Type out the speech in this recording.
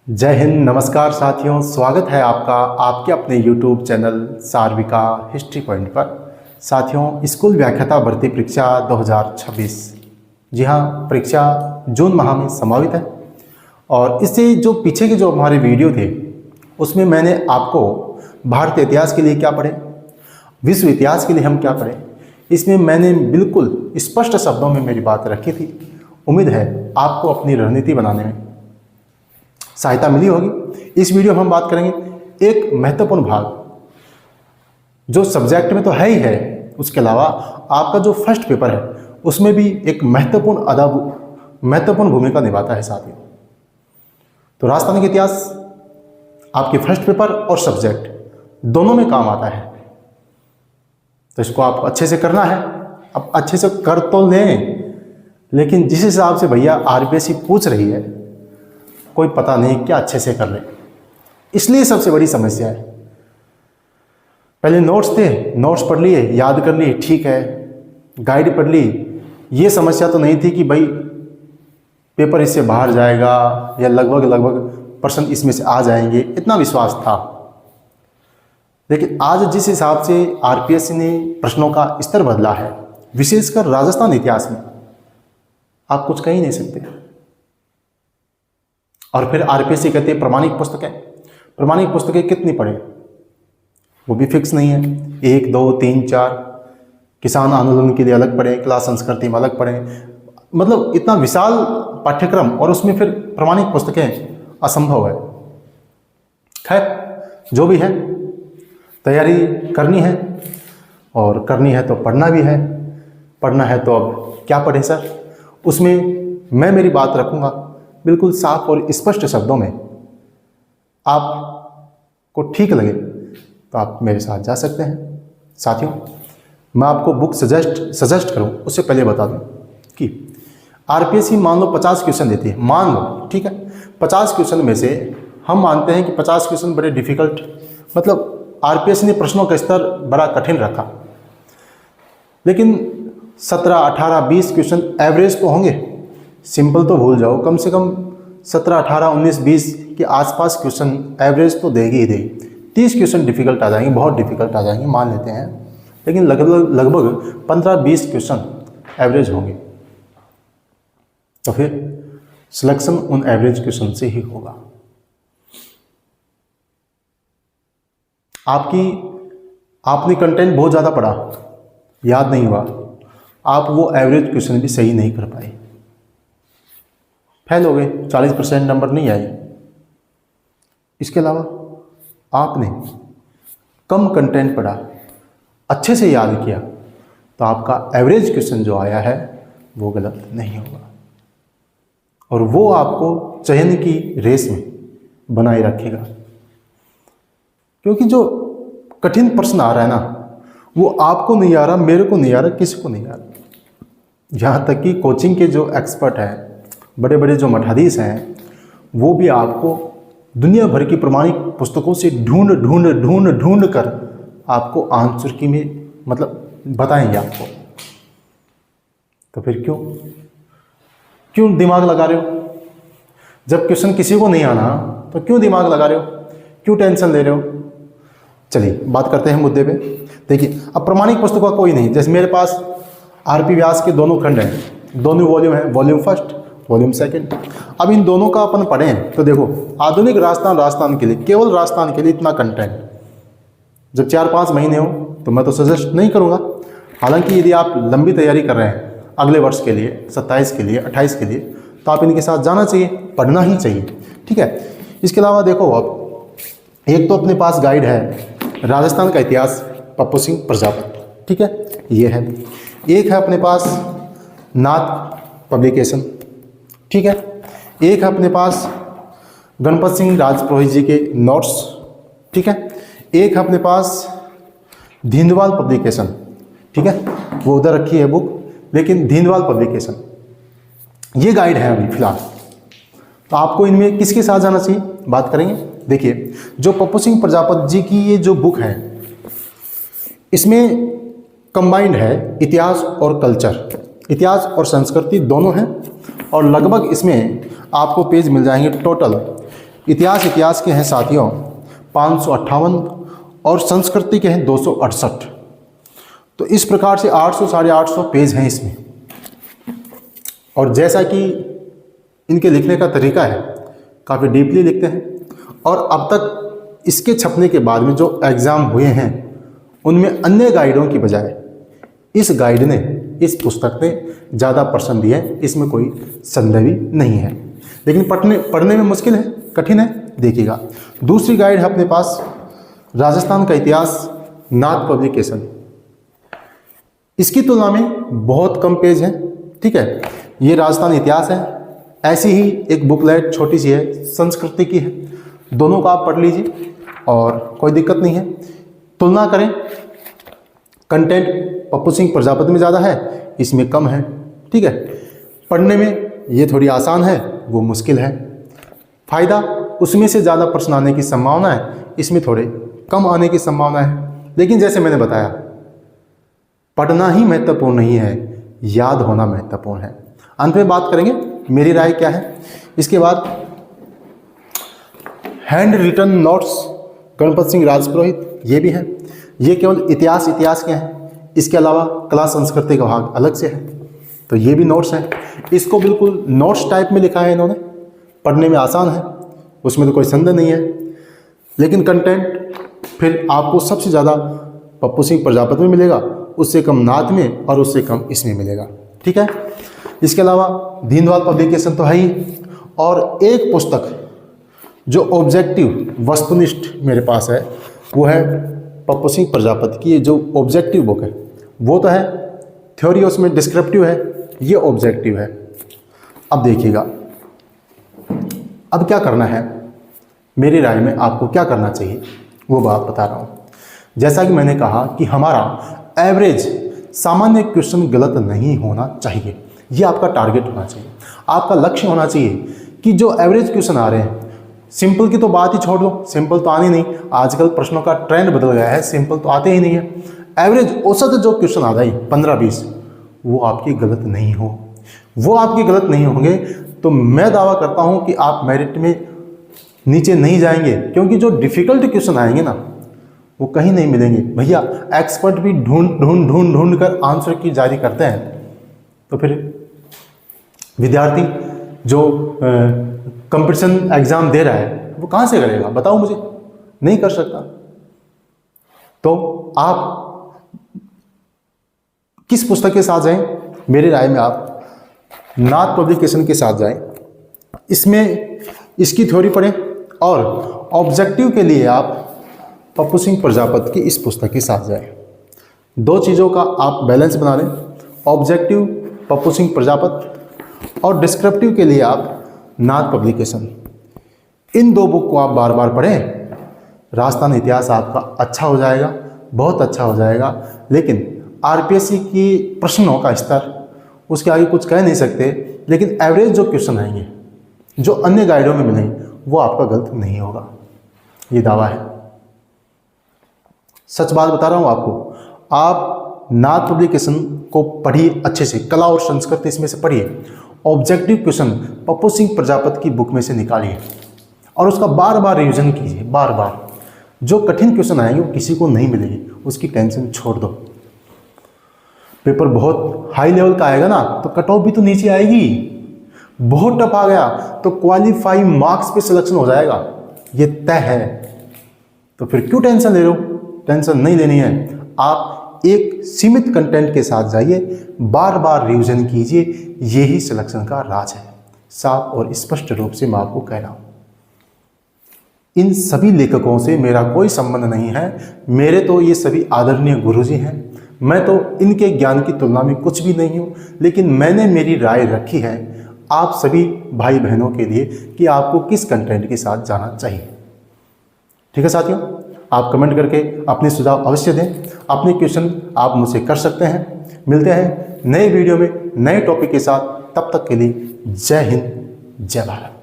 जय हिंद, नमस्कार साथियों। स्वागत है आपका आपके अपने YouTube चैनल सार्विका हिस्ट्री पॉइंट पर। साथियों, स्कूल व्याख्याता भर्ती परीक्षा 2026, जी हाँ, परीक्षा जून माह में संभावित है। और इससे जो पीछे के जो हमारे वीडियो थे उसमें मैंने आपको भारतीय इतिहास के लिए क्या पढ़े, विश्व इतिहास के लिए हम क्या पढ़े, इसमें मैंने बिल्कुल स्पष्ट शब्दों में मेरी बात रखी थी। उम्मीद है आपको अपनी रणनीति बनाने में सहायता मिली होगी। इस वीडियो में हम बात करेंगे एक महत्वपूर्ण भाग जो सब्जेक्ट में तो है ही है, उसके अलावा आपका जो फर्स्ट पेपर है उसमें भी एक महत्वपूर्ण भूमिका निभाता है साथियों। तो राजस्थान का इतिहास आपके फर्स्ट पेपर और सब्जेक्ट दोनों में काम आता है, तो इसको आपको अच्छे से करना है। अब अच्छे से कर तो लें, लेकिन जिस हिसाब से भैया आरपीएससी पूछ रही है, कोई पता नहीं क्या अच्छे से कर ले, इसलिए सबसे बड़ी समस्या है। पहले नोट्स थे, नोट्स पढ़ लिए, याद कर लिए, ठीक है, गाइड पढ़ ली, ये समस्या तो नहीं थी कि भाई पेपर इससे बाहर जाएगा या लगभग प्रश्न इसमें से आ जाएंगे, इतना विश्वास था। लेकिन आज जिस हिसाब से आरपीएससी ने प्रश्नों का स्तर बदला है, विशेषकर राजस्थान इतिहास में, आप कुछ कह ही नहीं सकते। और फिर आरपीएससी कहते हैं प्रमाणिक पुस्तकें कितनी पढ़े, वो भी फिक्स नहीं है। 1, 2, 3, 4 किसान आंदोलन के लिए अलग पढ़े, कला संस्कृति में अलग पढ़े, मतलब इतना विशाल पाठ्यक्रम और उसमें फिर प्रमाणिक पुस्तकें असंभव है। खैर, जो भी है, तैयारी करनी है, और करनी है तो पढ़ना भी है। पढ़ना है तो अब क्या पढ़े सर, उसमें मैं मेरी बात रखूँगा बिल्कुल साफ और स्पष्ट शब्दों में। आपको ठीक लगे तो आप मेरे साथ जा सकते हैं। साथियों, मैं आपको बुक सजेस्ट करूं उससे पहले बता दूं कि आरपीएससी मान लो 50 क्वेश्चन देती है, मान लो, ठीक है। 50 क्वेश्चन में से हम मानते हैं कि 50 क्वेश्चन बड़े डिफ़िकल्ट, मतलब आरपीएससी ने प्रश्नों का स्तर बड़ा कठिन रखा, लेकिन 17, 18, 20 क्वेश्चन एवरेज तो होंगे। सिंपल तो भूल जाओ, कम से कम 17, 18, 19, 20 के आसपास क्वेश्चन एवरेज तो देगी ही देगी। 30 क्वेश्चन डिफ़िकल्ट आ जाएंगे, बहुत डिफ़िकल्ट आ जाएंगे, मान लेते हैं, लेकिन लगभग 15-20 क्वेश्चन एवरेज होंगे। तो फिर सिलेक्शन उन एवरेज क्वेश्चन से ही होगा। आपने कंटेंट बहुत ज़्यादा पढ़ा, याद नहीं हुआ, आप वो एवरेज क्वेश्चन भी सही नहीं कर पाए, फेल हो गए, 40% नंबर नहीं आए। इसके अलावा आपने कम कंटेंट पढ़ा, अच्छे से याद किया, तो आपका एवरेज क्वेश्चन जो आया है वो गलत नहीं होगा, और वो आपको चयन की रेस में बनाए रखेगा। क्योंकि जो कठिन प्रश्न आ रहा है ना, वो आपको नहीं आ रहा, मेरे को नहीं आ रहा, किसी को नहीं आ रहा। यहाँ तक कि कोचिंग के जो एक्सपर्ट हैं, बड़े बड़े जो मठाधीश हैं, वो भी आपको दुनिया भर की प्रमाणिक पुस्तकों से ढूंढ कर आपको आंसर की में मतलब बताएंगे आपको। तो फिर क्यों दिमाग लगा रहे हो? जब क्वेश्चन किसी को नहीं आना तो क्यों दिमाग लगा रहे हो, क्यों टेंशन ले रहे हो? चलिए बात करते हैं मुद्दे पे। देखिए, अब प्रमाणिक पुस्तकों का कोई नहीं, जैसे मेरे पास आरपी व्यास के दोनों खंड हैं, दोनों वॉल्यूम हैं, वॉल्यूम फर्स्ट, वॉल्यूम सेकंड। अब इन दोनों का अपन पढ़ें तो देखो, आधुनिक राजस्थान के लिए, केवल राजस्थान के लिए इतना कंटेंट जब 4-5 महीने हो तो मैं तो सजेस्ट नहीं करूँगा। हालांकि यदि आप लंबी तैयारी कर रहे हैं अगले वर्ष के लिए, 27 के लिए, 28 के लिए, तो आप इनके साथ जाना चाहिए, पढ़ना ही चाहिए, ठीक है। इसके अलावा देखो, अब एक तो अपने पास गाइड है राजस्थान का इतिहास, पप्पू सिंह प्रजापति, ठीक है, ये है। एक है अपने पास नाथ पब्लिकेशन, ठीक है। एक है अपने पास गणपत सिंह राजपुरोहित जी के नोट्स, ठीक है। एक है अपने पास धिंदवाल पब्लिकेशन, ठीक है, वो उधर रखी है बुक, लेकिन धिंदवाल पब्लिकेशन ये गाइड है अभी फिलहाल। तो आपको इनमें किसके साथ जाना चाहिए, बात करेंगे। देखिए, जो पप्पू सिंह प्रजापति जी की ये जो बुक है, इसमें कंबाइंड है इतिहास और कल्चर, इतिहास और संस्कृति दोनों हैं, और लगभग इसमें आपको पेज मिल जाएंगे टोटल इतिहास के हैं साथियों 558 और संस्कृति के हैं 268। तो इस प्रकार से 800 साढ़े 800 पेज हैं इसमें। और जैसा कि इनके लिखने का तरीका है, काफ़ी डीपली लिखते हैं। और अब तक इसके छपने के बाद में जो एग्ज़ाम हुए हैं उनमें अन्य गाइडों की बजाय इस गाइड ने, इस पुस्तक ने ज़्यादा पर्सन दिए हैं, इसमें कोई संदेह भी नहीं है। लेकिन पढ़ने में मुश्किल है, कठिन है। देखिएगा, दूसरी गाइड है अपने पास राजस्थान का इतिहास, नाथ पब्लिकेशन। इसकी तुलना में बहुत कम पेज हैं, ठीक है। ये राजस्थान इतिहास है, ऐसी ही एक बुकलेट छोटी सी है, संस्कृति की है। दोनों का आप पढ़ लीजिए और कोई दिक्कत नहीं है। तुलना करें, कंटेंट पप्पू सिंह प्रजापति में ज़्यादा है, इसमें कम है, ठीक है। पढ़ने में ये थोड़ी आसान है, वो मुश्किल है। फ़ायदा उसमें से ज़्यादा प्रश्न आने की संभावना है, इसमें थोड़े कम आने की संभावना है। लेकिन जैसे मैंने बताया, पढ़ना ही महत्वपूर्ण नहीं है, याद होना महत्वपूर्ण है। अंत में बात करेंगे मेरी राय क्या है। इसके बाद hand written notes Ganpat Singh Rajpurohit, ये भी है। ये केवल इतिहास के हैं, इसके अलावा कला संस्कृति का भाग अलग से है, तो ये भी नोट्स हैं। इसको बिल्कुल नोट्स टाइप में लिखा है इन्होंने, पढ़ने में आसान है, उसमें तो कोई संदेह नहीं है। लेकिन कंटेंट फिर आपको सबसे ज़्यादा पप्पू सिंह प्रजापति में मिलेगा, उससे कम नाथ में और उससे कम इसमें मिलेगा, ठीक है। इसके अलावा दीनदयाल पब्लिकेशन तो है ही, और एक पुस्तक जो ऑब्जेक्टिव वस्तुनिष्ठ मेरे पास है वो है पप्पू सिंह प्रजापति की। ये जो ऑब्जेक्टिव बुक है वो तो है थ्योरी, उसमें डिस्क्रिप्टिव है, ये ऑब्जेक्टिव है। अब देखिएगा, अब क्या करना है, मेरी राय में आपको क्या करना चाहिए वो बात बता रहा हूँ। जैसा कि मैंने कहा कि हमारा एवरेज सामान्य क्वेश्चन गलत नहीं होना चाहिए, ये आपका टारगेट होना चाहिए, आपका लक्ष्य होना चाहिए कि जो एवरेज क्वेश्चन आ रहे हैं, सिंपल की तो बात ही छोड़ दो, सिंपल तो आनी नहीं, आजकल प्रश्नों का ट्रेंड बदल गया है, सिंपल तो आते ही नहीं है। एवरेज औसत जो क्वेश्चन आ जाए 15-20, वो आपकी गलत नहीं हो, वो आपके गलत नहीं होंगे तो मैं दावा करता हूँ कि आप मेरिट में नीचे नहीं जाएंगे, क्योंकि जो डिफ़िकल्ट क्वेश्चन आएंगे ना वो कहीं नहीं मिलेंगे। भैया एक्सपर्ट भी ढूंढ कर आंसर की जारी करते हैं, तो फिर विद्यार्थी जो कंपटीशन एग्ज़ाम दे रहा है वो कहाँ से करेगा, बताओ मुझे, नहीं कर सकता। तो आप किस पुस्तक के साथ जाएं, मेरी राय में आप नाथ पब्लिकेशन के साथ जाएं, इसमें इसकी थ्योरी पढ़ें, और ऑब्जेक्टिव के लिए आप पप्पू सिंह प्रजापति की इस पुस्तक के साथ जाएं। दो चीज़ों का आप बैलेंस बना लें, ऑब्जेक्टिव पप्पू सिंह प्रजापति और डिस्क्रिप्टिव के लिए आप नाथ पब्लिकेशन। इन दो बुक को आप बार बार पढ़ें, राजस्थान इतिहास आपका अच्छा हो जाएगा, बहुत अच्छा हो जाएगा। लेकिन आरपीएससी की प्रश्नों का स्तर, उसके आगे कुछ कह नहीं सकते, लेकिन एवरेज जो क्वेश्चन आएंगे जो अन्य गाइडों में मिलेंगे वो आपका गलत नहीं होगा, ये दावा है। सच बात बता रहा हूँ आपको। आप नाथ पब्लिकेशन को पढ़िए अच्छे से, कला और संस्कृति इसमें से पढ़िए, ऑब्जेक्टिव क्वेश्चन पप्पू सिंह प्रजापति की बुक में से निकालिए और उसका बार बार रिवीजन कीजिए, बार बार। जो कठिन क्वेश्चन आएंगे वो किसी को नहीं मिलेंगे, उसकी टेंशन छोड़ दो। पेपर बहुत हाई लेवल का आएगा ना तो कट ऑफ भी तो नीचे आएगी, बहुत टफ आ गया तो क्वालिफाई मार्क्स पे सिलेक्शन हो जाएगा, ये तय है। तो फिर क्यों टेंशन ले रहे हो, टेंशन नहीं लेनी है। आप एक सीमित कंटेंट के साथ जाइए, बार बार रिवीजन कीजिए, यही सिलेक्शन का राज है। साफ और स्पष्ट रूप से मैं आपको कह रहा हूँ। इन सभी लेखकों से मेरा कोई संबंध नहीं है, मेरे तो ये सभी आदरणीय गुरुजी हैं, मैं तो इनके ज्ञान की तुलना में कुछ भी नहीं हूँ। लेकिन मैंने मेरी राय रखी है आप सभी भाई बहनों के लिए कि आपको किस कंटेंट के साथ जाना चाहिए। ठीक है साथियों, आप कमेंट करके अपने सुझाव अवश्य दें, अपने क्वेश्चन आप मुझसे कर सकते हैं। मिलते हैं नए वीडियो में नए टॉपिक के साथ, तब तक के लिए जय हिंद, जय भारत।